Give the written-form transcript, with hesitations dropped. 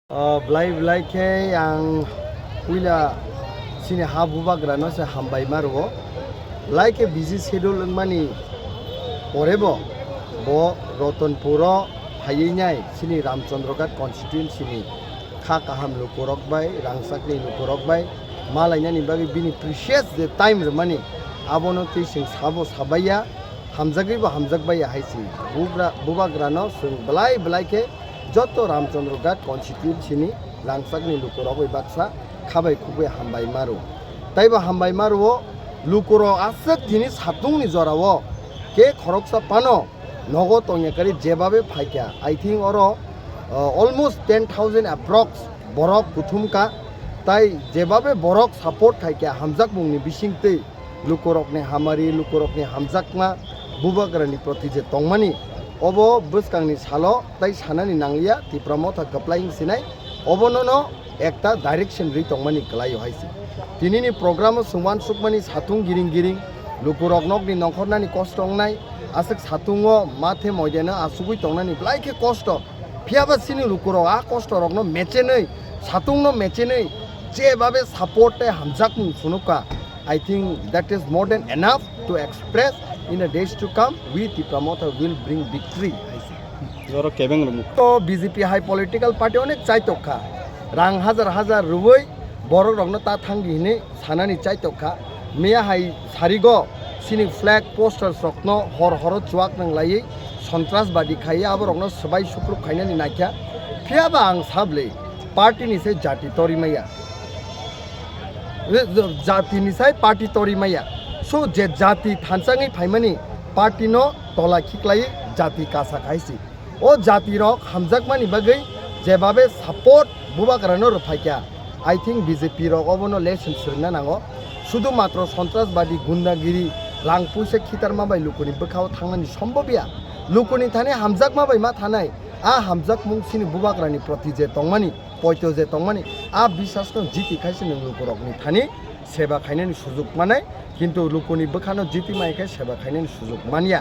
Belai ke yang puila sini ha Bubagra no se hambai maruo belai ke busy schedule mani orebo bo Rotonpuro hayainyai sini Ramchandra Ghat constituency ni kha kaham lukurok bai rangsakni lukurok bai malaina ni bagi bini precious the time mani abono tising sabo sabaya hamjagri bo hamjagbaya haisi Bubagra no sung belai ke joto Ramchandra Ghat constituency ni langsakni lukurok bai baksa khabai khubui hambai maru taiba hambai maruo lukurok asek jinis hatungni jorao ke khoroksa pano nogo tongekari jebabe phaikya I think oro almost 10,000 approx borok kuthumka tai jebabe borok support khaikya hamjak mungni bisingtei lukurokni hamari lukurokni hamjakma Bubagra ni proti je tongmani obo buskangni salo tai sanani nanglia Tipra Motha Kwplai Ungsinai obonono ekta direction ri tongmani klayo haisi tinini program sungwan sukmani satung giring lukurok nokni nongkhornani kosto ongnai asek satungo mathe moidena asugui tongnani blaike kosto phiaba sini lukurok a kosto rokno mechenei satungno mechenei jebabe support te hamjakmung sunuka I think that is more than enough to express in the days to come we Tipra Motha will bring victory joro kebeng rumu to BJP high political party onek chaitokha rang hajar rubai borok rokno ta thangi hine sanani chaitokha meya hai sarigo sini flag posters rokno hor chuak nanglai সন্ত্রাসবাদী খাইয়ে আবার রকম সবাই সুপ্রুপ খাইনানি নাখিয়া ফিয়াবা আং সাবলে party নিছে জাতি তরিমাইয়া জাতি নিসাই party তরিমাইয়া so যে জাতি থানসাঙै ফাইমানি পার্টি ন তলা খিকলাই জাতি কাসা খাইছি ও জাতি রক হামজাকমানি বাগৈ যেভাবে সাপোর্ট Bubagra no রফাইকা I think BJP রক অবনো লেসন সরনা নাঙ্গো শুধুমাত্র সন্ত্রাসবাদী গুন্ডাগিরি লাংপুসে খিতারমাবাই লুকুনি বখাও থাংনানি সম্ভবইয়া লুকুনি থানে হামজাকমা বাইমা থানাই আ হামজাক মুংসিনি Bubagrani প্রতি যে তংমানি পয়তো যে তংমানি আ বিশ্বাসনো জিতি খাইছে নং লুকুরকনি থানি সেবা খাইনানি সুযোগ মানাই কিন্তু লুকুনি বখানো জিতি মাইখাই সেবা খাইনানি সুযোগ মানিয়া